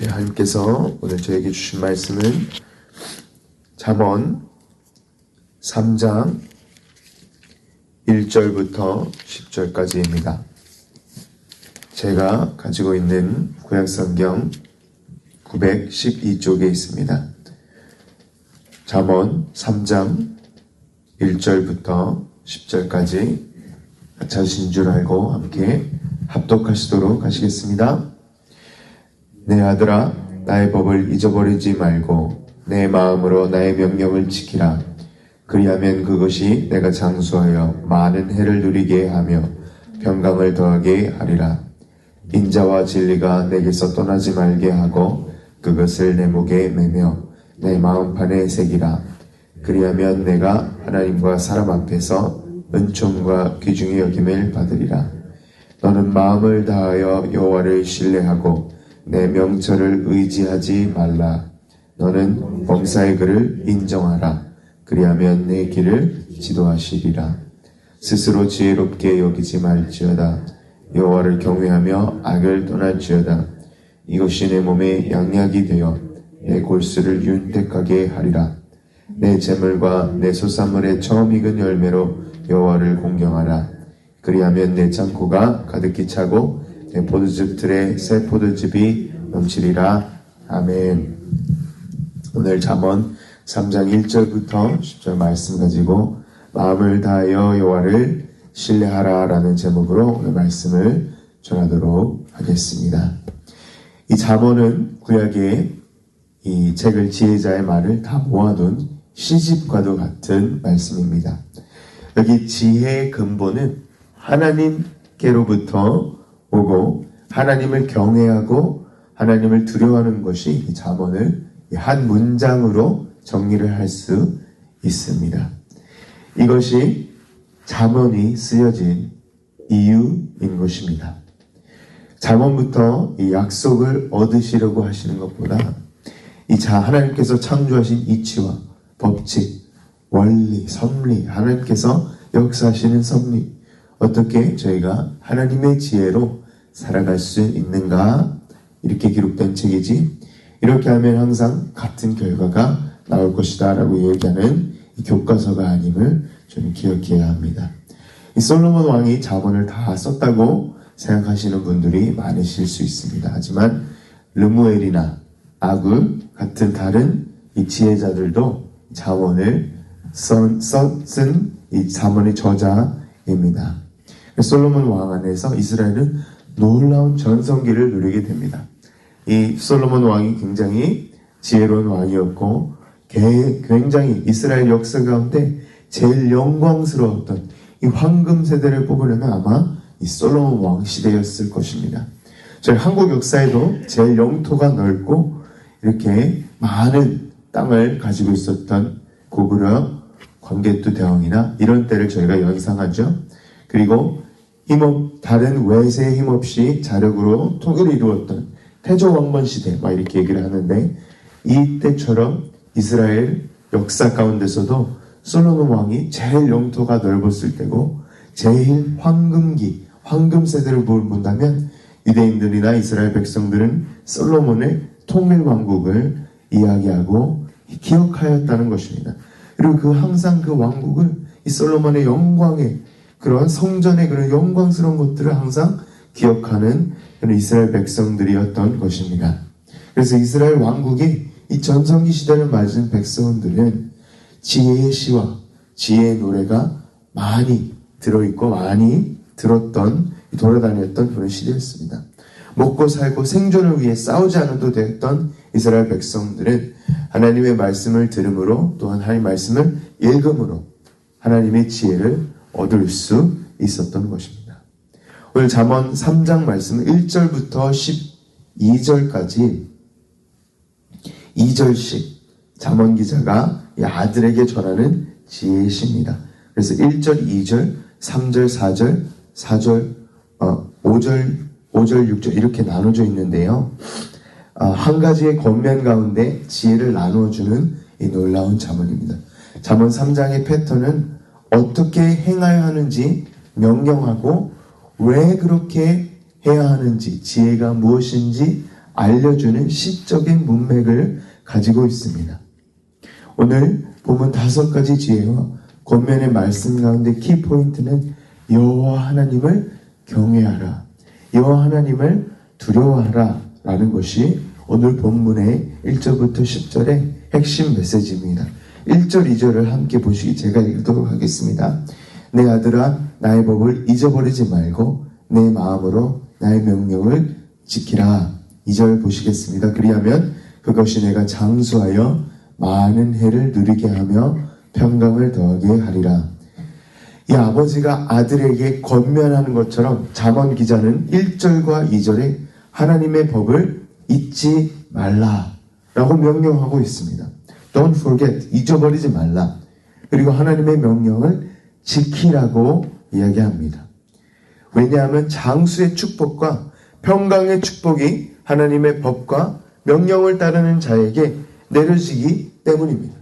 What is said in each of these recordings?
하나님께서 오늘 저에게 주신 말씀은 잠언 3장 1절부터 10절까지입니다. 제가 가지고 있는 구약성경 912쪽에 있습니다. 잠언 3장 1절부터 10절까지 자신 줄 알고 함께 합독하시도록 하시겠습니다. 내 아들아, 나의 법을 잊어버리지 말고 내 마음으로 나의 명령을 지키라. 그리하면 그것이 내가 장수하여 많은 해를 누리게 하며 평강을 더하게 하리라. 인자와 진리가 내게서 떠나지 말게 하고 그것을 내 목에 매며 내 마음판에 새기라. 그리하면 내가 하나님과 사람 앞에서 은총과 귀중히 여김을 받으리라. 너는 마음을 다하여 여호와를 신뢰하고 내 명철을 의지하지 말라. 너는 범사의 글을 인정하라. 그리하면 내 길을 지도하시리라. 스스로 지혜롭게 여기지 말지어다. 여호와를 경외하며 악을 떠날지어다. 이것이 내 몸에 양약이 되어 내 골수를 윤택하게 하리라. 내 재물과 내 소산물의 처음 익은 열매로 여호와를 공경하라. 그리하면 내 창고가 가득히 차고 내 포도즙 틀에 새 포도즙이 넘치리라. 아멘. 오늘 잠언 3장 1절부터 10절 말씀 가지고 마음을 다하여 여호와를 신뢰하라 라는 제목으로 오늘 말씀을 전하도록 하겠습니다. 이 잠언은 구약의 이 책을 지혜자의 말을 다 모아둔 시집과도 같은 말씀입니다. 여기 지혜의 근본은 하나님께로부터 오고 하나님을 경외하고 하나님을 두려워하는 것이 이 잠언을 한 문장으로 정리를 할 수 있습니다. 이것이 잠언이 쓰여진 이유인 것입니다. 잠언부터 이 약속을 얻으시려고 하시는 것보다 하나님께서 창조하신 이치와 법칙, 원리, 섭리, 하나님께서 역사하시는 섭리, 어떻게 저희가 하나님의 지혜로 살아갈 수 있는가, 이렇게 기록된 책이지, 이렇게 하면 항상 같은 결과가 나올 것이다 라고 얘기하는 이 교과서가 아님을 저는 기억해야 합니다. 이 솔로몬 왕이 잠언을 다 썼다고 생각하시는 분들이 많으실 수 있습니다. 하지만 르무엘이나 아굴 같은 다른 이 지혜자들도 잠언을 쓴 이 잠언의 저자입니다. 솔로몬 왕 안에서 이스라엘은 놀라운 전성기를 누리게 됩니다. 이 솔로몬 왕이 굉장히 지혜로운 왕이었고 굉장히 이스라엘 역사 가운데 제일 영광스러웠던 이 황금 세대를 뽑으려면 아마 이 솔로몬 왕 시대였을 것입니다. 저희 한국 역사에도 제일 영토가 넓고 이렇게 많은 땅을 가지고 있었던 고구려 광개토 대왕이나 이런 때를 저희가 연상하죠. 그리고 다른 외세의 힘없이 자력으로 통일을 이루었던 태조 왕건 시대 이렇게 얘기를 하는데, 이때처럼 이스라엘 역사 가운데서도 솔로몬 왕이 제일 영토가 넓었을 때고 제일 황금기, 황금 세대를 본다면 유대인들이나 이스라엘 백성들은 솔로몬의 통일 왕국을 이야기하고 기억하였다는 것입니다. 그리고 항상 그 왕국을 이 솔로몬의 영광의 그런 성전의 그런 영광스러운 것들을 항상 기억하는 그런 이스라엘 백성들이었던 것입니다. 그래서 이스라엘 왕국이 이 전성기 시대를 맞은 백성들은 지혜의 시와 지혜의 노래가 많이 들어있고 많이 들었던, 돌아다녔던 그런 시대였습니다. 먹고 살고 생존을 위해 싸우지 않아도 됐던 이스라엘 백성들은 하나님의 말씀을 들음으로 또한 하나님의 말씀을 읽음으로 하나님의 지혜를 얻을 수 있었던 것입니다. 오늘 잠언 3장 말씀은 1절부터 12절까지 2절씩 잠언 기자가 이 아들에게 전하는 지혜의 시입니다. 그래서 1절, 2절, 3절, 4절, 4절, 5절, 6절 이렇게 나눠져 있는데요. 한 가지의 겉면 가운데 지혜를 나누어주는 이 놀라운 잠언입니다. 잠언 3장의 패턴은 어떻게 행하여 하는지 명령하고 왜 그렇게 해야 하는지, 지혜가 무엇인지 알려주는 시적인 문맥을 가지고 있습니다. 오늘 본문 5가지 지혜와 권면의 말씀 가운데 키포인트는 여호와 하나님을 경외하라, 여호와 하나님을 두려워하라 라는 것이 오늘 본문의 1절부터 10절의 핵심 메시지입니다. 1절, 2절을 함께 보시기 제가 읽도록 하겠습니다. 내 아들아, 나의 법을 잊어버리지 말고 내 마음으로 나의 명령을 지키라. 2절 보시겠습니다. 그리하면 그것이 내가 장수하여 많은 해를 누리게 하며 평강을 더하게 하리라. 이 아버지가 아들에게 권면하는 것처럼 잠언 기자는 1절과 2절에 하나님의 법을 잊지 말라라고 명령하고 있습니다. Don't forget, 잊어버리지 말라. 그리고 하나님의 명령을 지키라고 이야기합니다. 왜냐하면 장수의 축복과 평강의 축복이 하나님의 법과 명령을 따르는 자에게 내려지기 때문입니다.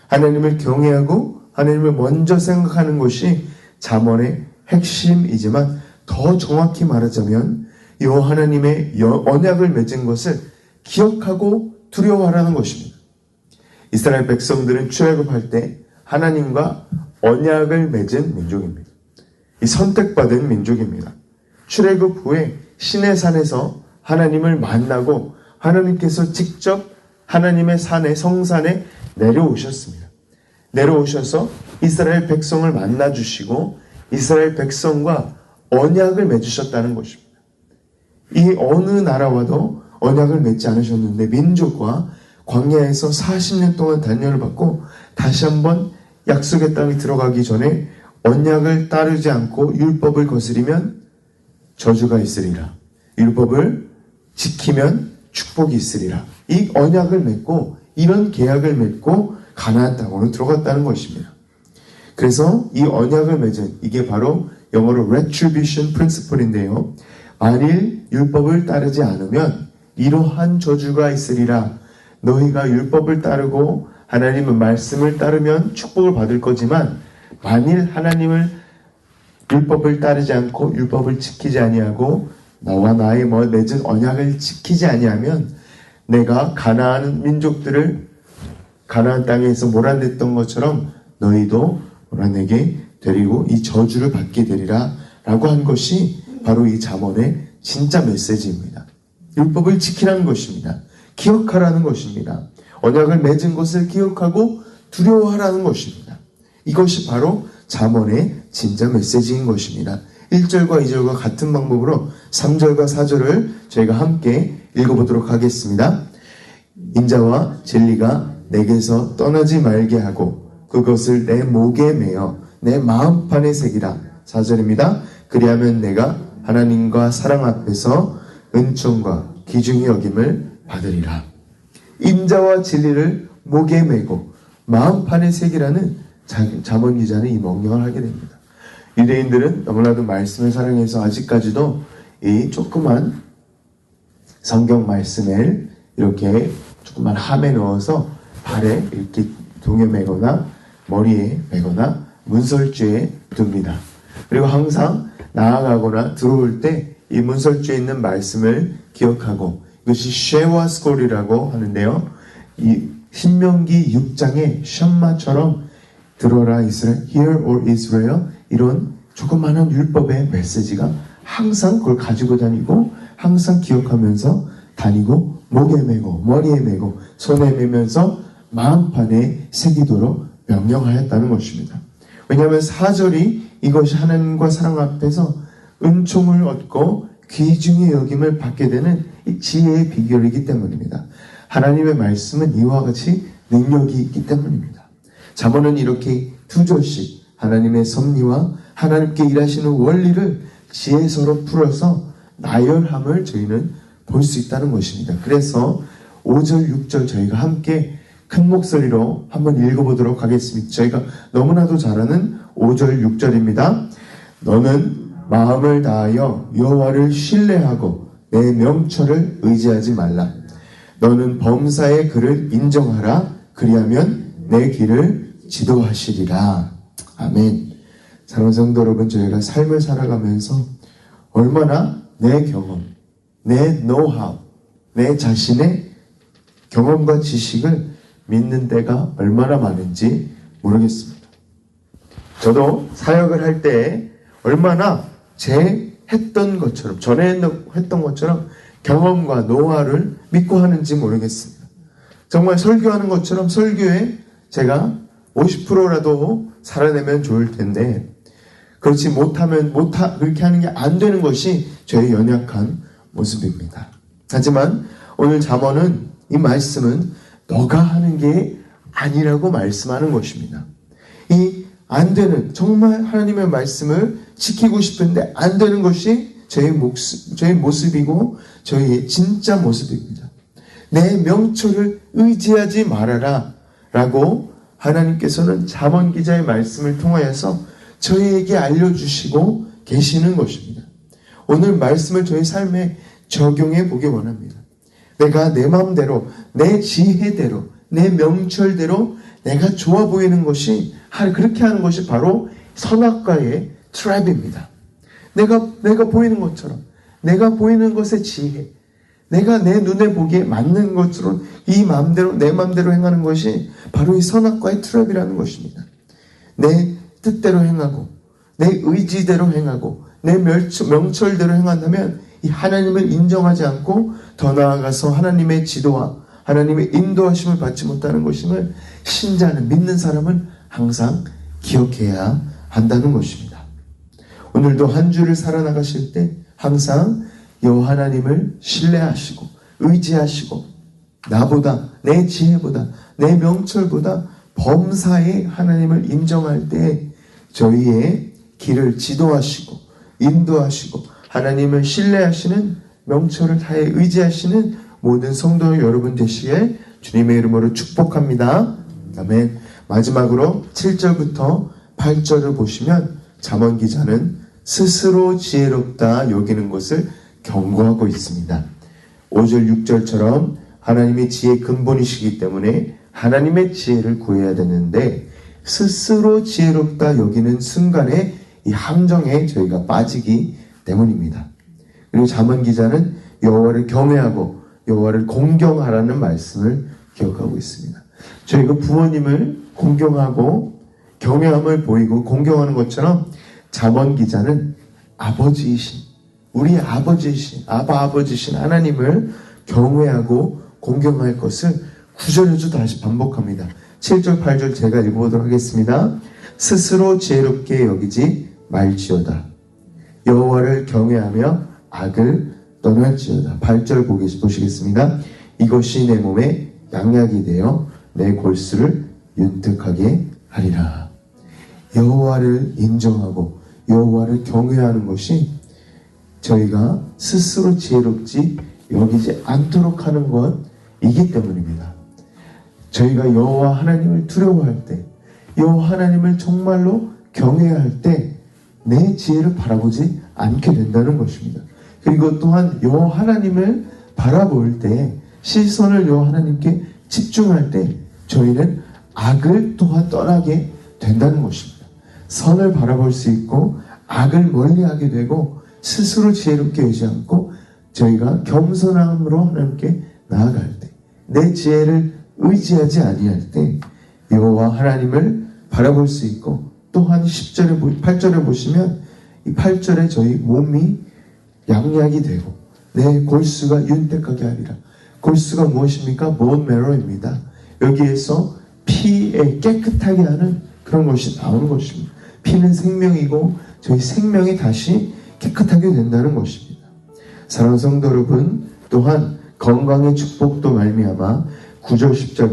하나님을 경외하고 하나님을 먼저 생각하는 것이 잠언의 핵심이지만 더 정확히 말하자면 여호와 하나님의 언약을 맺은 것을 기억하고 두려워하라는 것입니다. 이스라엘 백성들은 출애굽할 때 하나님과 언약을 맺은 민족입니다. 이 선택받은 민족입니다. 출애굽 후에 시내산에서 하나님을 만나고 하나님께서 직접 하나님의 산에 성산에 내려오셨습니다. 내려오셔서 이스라엘 백성을 만나주시고 이스라엘 백성과 언약을 맺으셨다는 것입니다. 이 어느 나라와도 언약을 맺지 않으셨는데 민족과 광야에서 40년 동안 단련을 받고 다시 한번 약속의 땅에 들어가기 전에 언약을 따르지 않고 율법을 거스리면 저주가 있으리라. 율법을 지키면 축복이 있으리라. 이 언약을 맺고 이런 계약을 맺고 가나안 땅으로 들어갔다는 것입니다. 그래서 이 언약을 맺은 이게 바로 영어로 retribution principle인데요. 만일 율법을 따르지 않으면 이러한 저주가 있으리라. 너희가 율법을 따르고 하나님의 말씀을 따르면 축복을 받을 거지만 만일 하나님을 율법을 따르지 않고 율법을 지키지 아니하고 너와 나의 맺은 언약을 지키지 아니하면 내가 가나안 민족들을 가나안 땅에서 몰아냈던 것처럼 너희도 몰아내게 되리고 이 저주를 받게 되리라 라고 한 것이 바로 이 잠언의 진짜 메시지입니다. 율법을 지키라는 것입니다. 기억하라는 것입니다. 언약을 맺은 것을 기억하고 두려워하라는 것입니다. 이것이 바로 잠언의 진짜 메시지인 것입니다. 1절과 2절과 같은 방법으로 3절과 4절을 저희가 함께 읽어보도록 하겠습니다. 인자와 진리가 내게서 떠나지 말게 하고 그것을 내 목에 매어 내 마음판에 새기라. 4절입니다. 그리하면 내가 하나님과 사랑 앞에서 은총과 귀중히 여김을 받으리라. 인자와 진리를 목에 매고 마음판에 새기라는 잠언 기자는 이 명령을 하게 됩니다. 유대인들은 너무나도 말씀을 사랑해서 아직까지도 이 조그만 성경 말씀을 이렇게 조그만 함에 넣어서 발에 이렇게 동에 매거나 머리에 매거나 문설주에 둡니다. 그리고 항상 나아가거나 들어올 때 이 문설주에 있는 말씀을 기억하고 이것이 쉐와스콜이라고 하는데요. 이 신명기 6장의 샴마처럼 들어라 이스라엘, hear or Israel 이런 조그마한 율법의 메시지가 항상 그걸 가지고 다니고 항상 기억하면서 다니고 목에 매고 머리에 매고 손에 매면서 마음판에 새기도록 명령하였다는 것입니다. 왜냐하면 4절이 이것이 하나님과 사랑 앞에서 은총을 얻고 귀중히 여김을 받게 되는 이 지혜의 비결이기 때문입니다. 하나님의 말씀은 이와 같이 능력이 있기 때문입니다. 잠언은 이렇게 2절씩 하나님의 섭리와 하나님께 일하시는 원리를 지혜서로 풀어서 나열함을 저희는 볼 수 있다는 것입니다. 그래서 5절, 6절 저희가 함께 큰 목소리로 한번 읽어보도록 하겠습니다. 저희가 너무나도 잘 아는 5절, 6절입니다. 너는 마음을 다하여 여호와를 신뢰하고 내 명철을 의지하지 말라. 너는 범사의 그를 인정하라. 그리하면 내 길을 지도하시리라. 아멘. 사랑하는 성도 여러분, 저희가 삶을 살아가면서 얼마나 내 경험, 내 노하우, 내 자신의 경험과 지식을 믿는 때가 얼마나 많은지 모르겠습니다. 저도 사역을 할 때 얼마나 제 했던 것처럼, 전에 했던 것처럼 경험과 노하우를 믿고 하는지 모르겠습니다. 정말 설교하는 것처럼 설교에 제가 50%라도 살아내면 좋을 텐데, 그렇지 못하면 그렇게 하는 게 안 되는 것이 저의 연약한 모습입니다. 하지만 오늘 잠언은, 이 말씀은 너가 하는 게 아니라고 말씀하는 것입니다. 이 안 되는, 정말 하나님의 말씀을 지키고 싶은데 안 되는 것이 저의 모습이고 저의 진짜 모습입니다. 내 명철을 의지하지 말아라 라고 하나님께서는 잠언 기자의 말씀을 통하여서 저희에게 알려주시고 계시는 것입니다. 오늘 말씀을 저희 삶에 적용해 보기 원합니다. 내가 내 마음대로, 내 지혜대로, 내 명철대로 내가 좋아 보이는 것이, 그렇게 하는 것이 바로 선악과의 트랩입니다. 내가 보이는 것처럼, 내가 보이는 것의 지혜, 내가 내 눈에 보기에 맞는 것으로 이 마음대로, 내 마음대로 행하는 것이 바로 이 선악과의 트랩이라는 것입니다. 내 뜻대로 행하고, 내 의지대로 행하고, 내 명철대로 행한다면 이 하나님을 인정하지 않고 더 나아가서 하나님의 지도와 하나님의 인도하심을 받지 못하는 것임을 신자는, 믿는 사람은 항상 기억해야 한다는 것입니다. 오늘도 한 주를 살아나가실 때 항상 여호와 하나님을 신뢰하시고 의지하시고, 나보다, 내 지혜보다, 내 명철보다 범사에 하나님을 인정할 때 저희의 길을 지도하시고 인도하시고 하나님을 신뢰하시는, 명철을 다해 의지하시는 모든 성도 여러분 되시길 주님의 이름으로 축복합니다. 아멘. 마지막으로 7절부터 8절을 보시면 잠언 기자는 스스로 지혜롭다 여기는 것을 경고하고 있습니다. 5절 6절처럼 하나님의 지혜의 근본이시기 때문에 하나님의 지혜를 구해야 되는데, 스스로 지혜롭다 여기는 순간에 이 함정에 저희가 빠지기 때문입니다. 그리고 잠언 기자는 여호와를 경외하고 여호와를 공경하라는 말씀을 기억하고 있습니다. 저희가 부모님을 공경하고 경외함을 보이고 공경하는 것처럼 잠언 기자는 아버지이신, 우리 아버지이신, 아버지이신 하나님을 경외하고 공경할 것을 9절에도 다시 반복합니다. 7절 8절 제가 읽어보도록 하겠습니다. 스스로 지혜롭게 여기지 말지어다. 여호와를 경외하며 악을 떠날지어다. 8절 보시겠습니다. 이것이 내 몸에 양약이 되어 내 골수를 윤택하게 하리라. 여호와를 인정하고 여호와를 경외하는 것이 저희가 스스로 지혜롭지 여기지 않도록 하는 것이기 때문입니다. 저희가 여호와 하나님을 두려워할 때, 여호와 하나님을 정말로 경외할 때 내 지혜를 바라보지 않게 된다는 것입니다. 그리고 또한 여호와 하나님을 바라볼 때, 시선을 여호와 하나님께 집중할 때 저희는 악을 또한 떠나게 된다는 것입니다. 선을 바라볼 수 있고 악을 멀리하게 되고, 스스로 지혜롭게 하지 않고 저희가 겸손함으로 하나님께 나아갈 때, 내 지혜를 의지하지 아니할 때 여호와 하나님을 바라볼 수 있고, 또한 10절에 8절에 보시면 이 8절에 저희 몸이 양약이 되고 내 골수가 윤택하게 하리라. 골수가 무엇입니까? bone marrow입니다. 여기에서 피에 깨끗하게 하는 그런 것이 나오는 것입니다. 피는 생명이고 저희 생명이 다시 깨끗하게 된다는 것입니다. 사랑하는 성도 여러분, 또한 건강의 축복도 말미암아 9절 10절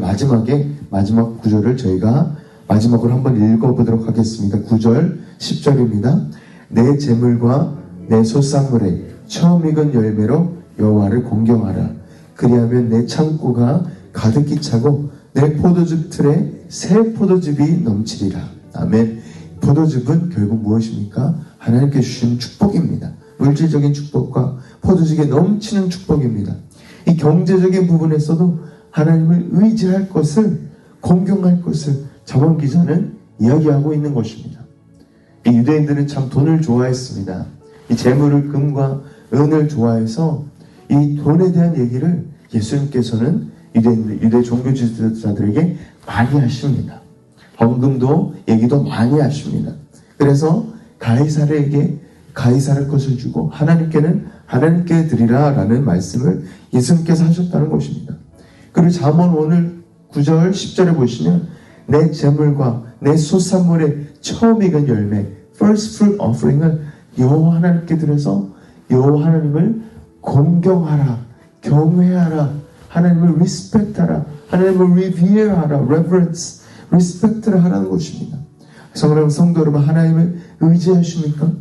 마지막 9절을 저희가 마지막으로 한번 읽어보도록 하겠습니다. 9절 10절입니다. 내 재물과 내 소산물에 처음 익은 열매로 여호와를 공경하라. 그리하면 내 창고가 가득히 차고 내 포도즙 틀에 새 포도즙이 넘치리라. 아멘. 포도즙은 결국 무엇입니까? 하나님께 주신 축복입니다. 물질적인 축복과 포도즙에 넘치는 축복입니다. 이 경제적인 부분에서도 하나님을 의지할 것을, 공경할 것을 잠언 기자는 이야기하고 있는 것입니다. 이 유대인들은 참 돈을 좋아했습니다. 이 재물을, 금과 은을 좋아해서 이 돈에 대한 얘기를 예수님께서는 유대 종교 지도자들에게 많이 하십니다. 헌금도 얘기도 많이 하십니다. 그래서 가이사르에게 가이사르 것을 주고 하나님께는 하나님께 드리라 라는 말씀을 예수님께서 하셨다는 것입니다. 그리고 잠언 오늘 9절 10절에 보시면 내 재물과 내 소산물의 처음 익은 열매 first fruit offering을 여호와 하나님께 드려서 여호와 하나님을 공경하라, 경외하라, 하나님을 respect하라, 하나님을 revere하라, reverence, respect를 하라는 것입니다. 사랑하는 성도 여러분, 하나님을 의지하십니까?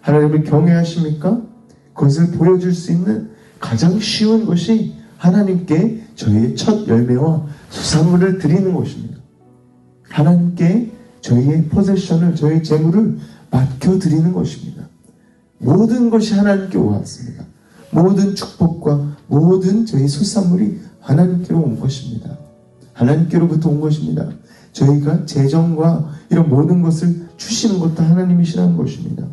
하나님을 경외하십니까? 그것을 보여줄 수 있는 가장 쉬운 것이 하나님께 저희의 첫 열매와 소산물을 드리는 것입니다. 하나님께 저희의 포세션을, 저희의 재물을 맡겨드리는 것입니다. 모든 것이 하나님께 왔습니다. 모든 축복과 모든 저희 소산물이 하나님께로 온 것입니다. 하나님께로부터 온 것입니다. 저희가 재정과 이런 모든 것을 주시는 것도 하나님이시라는 것입니다.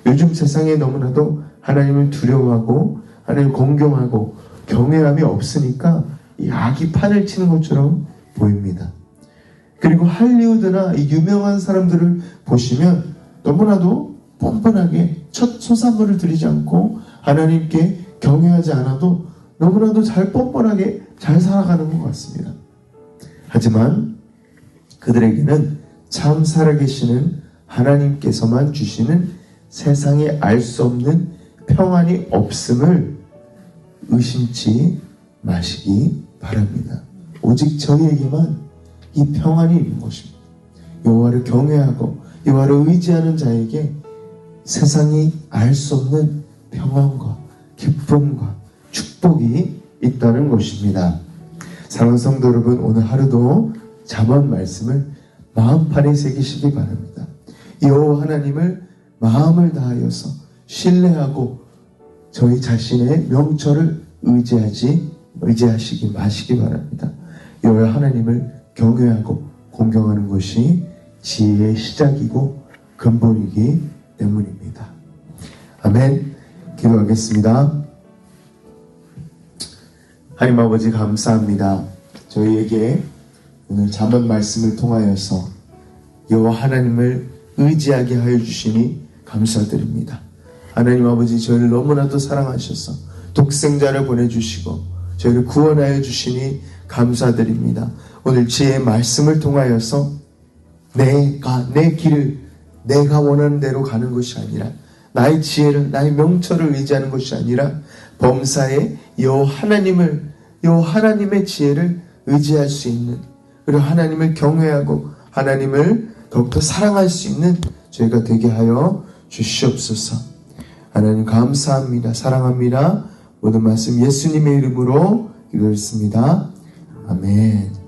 요즘 세상에 너무나도 하나님을 두려워하고 하나님을 공경하고 경외함이 없으니까 이 악이 판을 치는 것처럼 보입니다. 그리고 할리우드나 이 유명한 사람들을 보시면 너무나도 뻔뻔하게 첫 소산물을 드리지 않고 하나님께 경외하지 않아도 너무나도 잘 뻔뻔하게 잘 살아가는 것 같습니다. 하지만 그들에게는 참 살아계시는 하나님께서만 주시는 세상에 알 수 없는 평안이 없음을 의심치 마시기 바랍니다. 오직 저희에게만 이 평안이 있는 것입니다. 여호와를 경외하고 여호와를 의지하는 자에게 세상이 알 수 없는 평안과 기쁨과 축복이 있다는 것입니다. 사랑하는 성도 여러분, 오늘 하루도 잠언 말씀을 마음판에 새기시기 바랍니다. 여호와 하나님을 마음을 다하여서 신뢰하고 저희 자신의 명철을 의지하시기 마시기 바랍니다. 여호와 하나님을 경외하고 공경하는 것이 지혜의 시작이고 근본이기 때문입니다. 아멘. 기도하겠습니다. 하나님 아버지 감사합니다. 저희에게 오늘 잠언 말씀을 통하여서 여호와 하나님을 의지하게 하여 주시니 감사드립니다. 하나님 아버지, 저희를 너무나도 사랑하셔서 독생자를 보내주시고 저희를 구원하여 주시니 감사드립니다. 오늘 지혜의 말씀을 통하여서 내 길을 내가 원하는 대로 가는 것이 아니라 나의 지혜를, 나의 명철을 의지하는 것이 아니라 범사에 여호와 하나님의 지혜를 의지할 수 있는, 그리고 하나님을 경외하고 하나님을 더욱더 사랑할 수 있는 저희가 되게 하여 주시옵소서. 하나님 감사합니다. 사랑합니다. 모든 말씀 예수님의 이름으로 기도했습니다. 아멘.